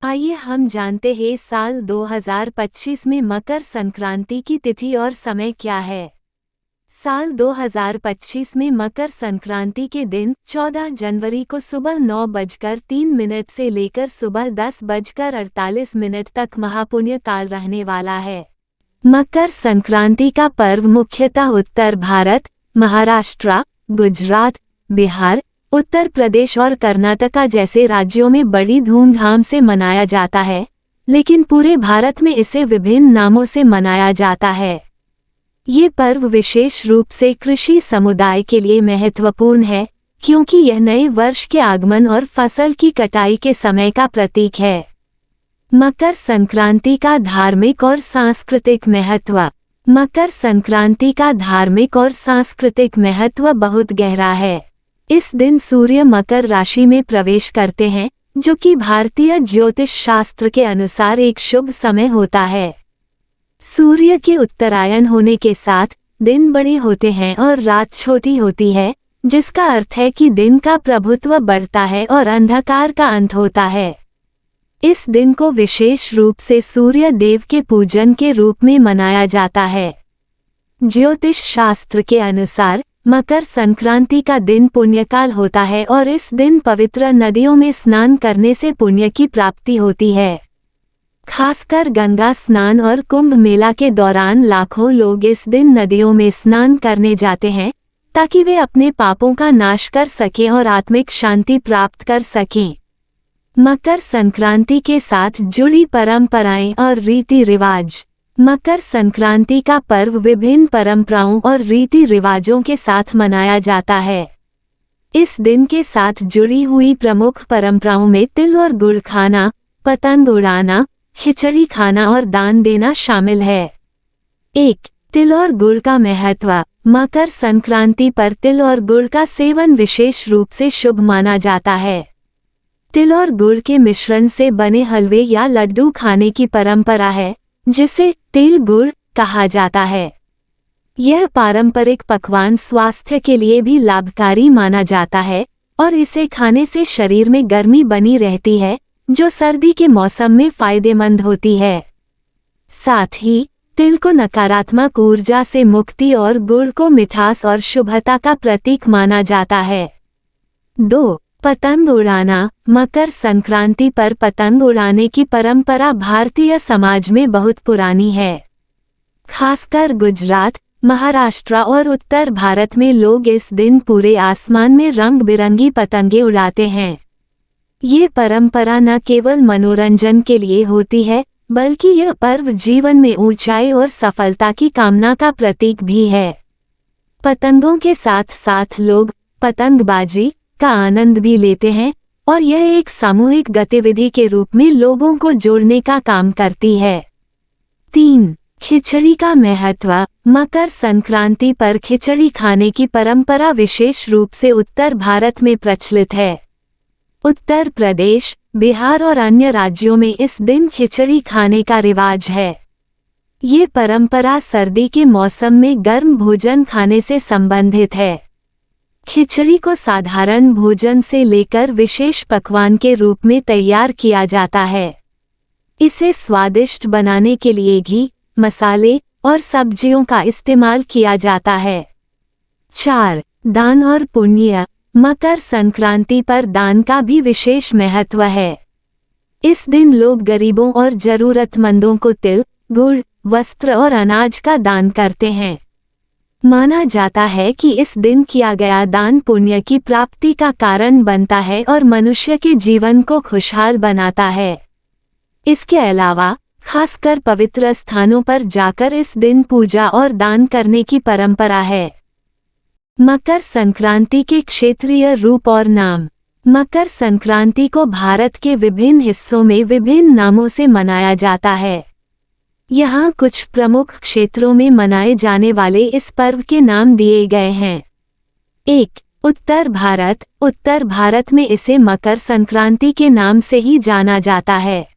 आइए हम जानते हैं साल 2025 में मकर संक्रांति की तिथि और समय क्या है। साल 2025 में मकर संक्रांति के दिन 14 जनवरी को सुबह 9:03 से लेकर सुबह 10:48 तक महापुण्य काल रहने वाला है। मकर संक्रांति का पर्व मुख्यतः उत्तर भारत, महाराष्ट्र, गुजरात, बिहार, उत्तर प्रदेश और कर्नाटका जैसे राज्यों में बड़ी धूमधाम से मनाया जाता है, लेकिन पूरे भारत में इसे विभिन्न नामों से मनाया जाता है। ये पर्व विशेष रूप से कृषि समुदाय के लिए महत्वपूर्ण है, क्योंकि यह नए वर्ष के आगमन और फसल की कटाई के समय का प्रतीक है। मकर संक्रांति का धार्मिक और सांस्कृतिक महत्व। मकर संक्रांति का धार्मिक और सांस्कृतिक महत्व बहुत गहरा है। इस दिन सूर्य मकर राशि में प्रवेश करते हैं, जो कि भारतीय ज्योतिष शास्त्र के अनुसार एक शुभ समय होता है। सूर्य के उत्तरायण होने के साथ दिन बड़े होते हैं और रात छोटी होती है, जिसका अर्थ है कि दिन का प्रभुत्व बढ़ता है और अंधकार का अंत होता है। इस दिन को विशेष रूप से सूर्य देव के पूजन के रूप में मनाया जाता है। ज्योतिष शास्त्र के अनुसार मकर संक्रांति का दिन पुण्यकाल होता है और इस दिन पवित्र नदियों में स्नान करने से पुण्य की प्राप्ति होती है। खासकर गंगा स्नान और कुंभ मेला के दौरान लाखों लोग इस दिन नदियों में स्नान करने जाते हैं, ताकि वे अपने पापों का नाश कर सकें और आत्मिक शांति प्राप्त कर सकें। मकर संक्रांति के साथ जुड़ी परंपराएं और रीति रिवाज। मकर संक्रांति का पर्व विभिन्न परंपराओं और रीति रिवाजों के साथ मनाया जाता है। इस दिन के साथ जुड़ी हुई प्रमुख परंपराओं में तिल और गुड़ खाना, पतंग उड़ाना, खिचड़ी खाना और दान देना शामिल है। 1. तिल और गुड़ का महत्व। मकर संक्रांति पर तिल और गुड़ का सेवन विशेष रूप से शुभ माना जाता है। तिल और गुड़ के मिश्रण से बने हलवे या लड्डू खाने की परंपरा है, जिसे तिल गुड़ कहा जाता है। यह पारंपरिक पकवान स्वास्थ्य के लिए भी लाभकारी माना जाता है और इसे खाने से शरीर में गर्मी बनी रहती है, जो सर्दी के मौसम में फायदेमंद होती है। साथ ही तिल को नकारात्मक ऊर्जा से मुक्ति और गुड़ को मिठास और शुभता का प्रतीक माना जाता है। 2. पतंग उड़ाना। मकर संक्रांति पर पतंग उड़ाने की परंपरा भारतीय समाज में बहुत पुरानी है। खासकर गुजरात, महाराष्ट्र और उत्तर भारत में लोग इस दिन पूरे आसमान में रंग बिरंगी पतंगे उड़ाते हैं। ये परंपरा न केवल मनोरंजन के लिए होती है, बल्कि यह पर्व जीवन में ऊंचाई और सफलता की कामना का प्रतीक भी है। पतंगों के साथ साथ लोग पतंगबाजी का आनंद भी लेते हैं और यह एक सामूहिक गतिविधि के रूप में लोगों को जोड़ने का काम करती है। 3. खिचड़ी का महत्व। मकर संक्रांति पर खिचड़ी खाने की परंपरा विशेष रूप से उत्तर भारत में प्रचलित है। उत्तर प्रदेश, बिहार और अन्य राज्यों में इस दिन खिचड़ी खाने का रिवाज है। ये परंपरा सर्दी के मौसम में गर्म भोजन खाने से संबंधित है। खिचड़ी को साधारण भोजन से लेकर विशेष पकवान के रूप में तैयार किया जाता है। इसे स्वादिष्ट बनाने के लिए घी, मसाले और सब्जियों का इस्तेमाल किया जाता है। 4. दान और पुण्य। मकर संक्रांति पर दान का भी विशेष महत्व है। इस दिन लोग गरीबों और जरूरतमंदों को तिल, गुड़, वस्त्र और अनाज का दान करते हैं। माना जाता है कि इस दिन किया गया दान पुण्य की प्राप्ति का कारण बनता है और मनुष्य के जीवन को खुशहाल बनाता है। इसके अलावा खासकर पवित्र स्थानों पर जाकर इस दिन पूजा और दान करने की परंपरा है। मकर संक्रांति के क्षेत्रीय रूप और नाम। मकर संक्रांति को भारत के विभिन्न हिस्सों में विभिन्न नामों से मनाया जाता है। यहाँ कुछ प्रमुख क्षेत्रों में मनाए जाने वाले इस पर्व के नाम दिए गए हैं। 1. उत्तर भारत। उत्तर भारत में इसे मकर संक्रांति के नाम से ही जाना जाता है।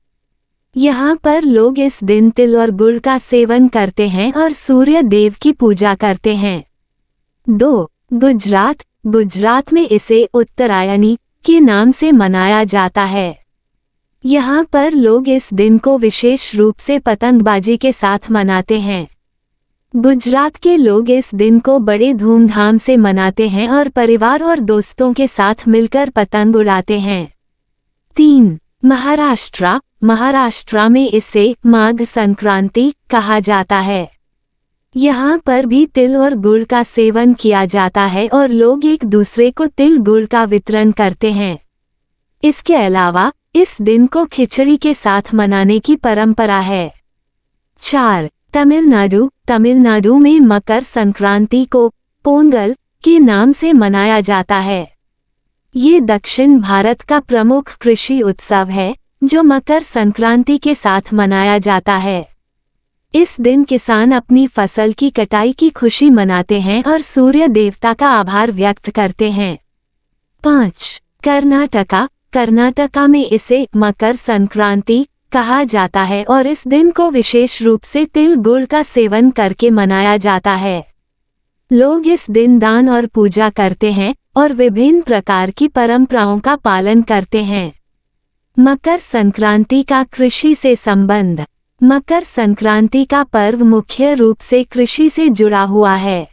यहाँ पर लोग इस दिन तिल और गुड़ का सेवन करते हैं और सूर्य देव की पूजा करते हैं। 2. गुजरात। गुजरात में इसे उत्तरायणी के नाम से मनाया जाता है। यहाँ पर लोग इस दिन को विशेष रूप से पतंगबाजी के साथ मनाते हैं। गुजरात के लोग इस दिन को बड़े धूमधाम से मनाते हैं और परिवार और दोस्तों के साथ मिलकर पतंग उड़ाते हैं। 3. महाराष्ट्र में इसे माघ संक्रांति कहा जाता है। यहाँ पर भी तिल और गुड़ का सेवन किया जाता है और लोग एक दूसरे को तिल गुड़ का वितरण करते हैं। इसके अलावा इस दिन को खिचड़ी के साथ मनाने की परंपरा है। 4. तमिलनाडु में मकर संक्रांति को पोंगल के नाम से मनाया जाता है। ये दक्षिण भारत का प्रमुख कृषि उत्सव है जो मकर संक्रांति के साथ मनाया जाता है। इस दिन किसान अपनी फसल की कटाई की खुशी मनाते हैं और सूर्य देवता का आभार व्यक्त करते हैं। 5. कर्नाटका में इसे मकर संक्रांति कहा जाता है और इस दिन को विशेष रूप से तिल गुड़ का सेवन करके मनाया जाता है। लोग इस दिन दान और पूजा करते हैं और विभिन्न प्रकार की परंपराओं का पालन करते हैं। मकर संक्रांति का कृषि से संबंध। मकर संक्रांति का पर्व मुख्य रूप से कृषि से जुड़ा हुआ है।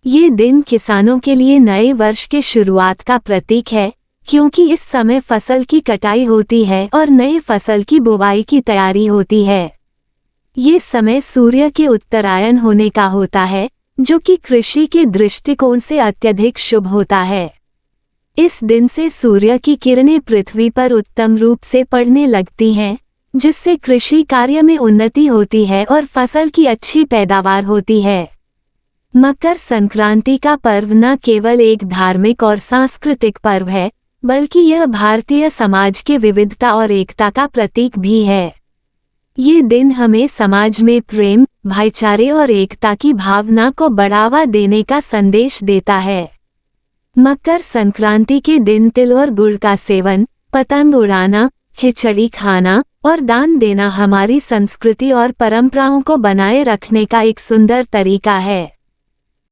ये दिन किसानों के लिए नए वर्ष के शुरुआत का प्रतीक है क्योंकि इस समय फसल की कटाई होती है और नई फसल की बुवाई की तैयारी होती है। ये समय सूर्य के उत्तरायण होने का होता है जो कि कृषि के दृष्टिकोण से अत्यधिक शुभ होता है। इस दिन से सूर्य की किरणें पृथ्वी पर उत्तम रूप से पड़ने लगती हैं, जिससे कृषि कार्य में उन्नति होती है और फसल की अच्छी पैदावार होती है। मकर संक्रांति का पर्व न केवल एक धार्मिक और सांस्कृतिक पर्व है, बल्कि यह भारतीय समाज के विविधता और एकता का प्रतीक भी है। ये दिन हमें समाज में प्रेम, भाईचारे और एकता की भावना को बढ़ावा देने का संदेश देता है। मकर संक्रांति के दिन तिल और गुड़ का सेवन, पतंग उड़ाना, खिचड़ी खाना और दान देना हमारी संस्कृति और परंपराओं को बनाए रखने का एक सुंदर तरीका है।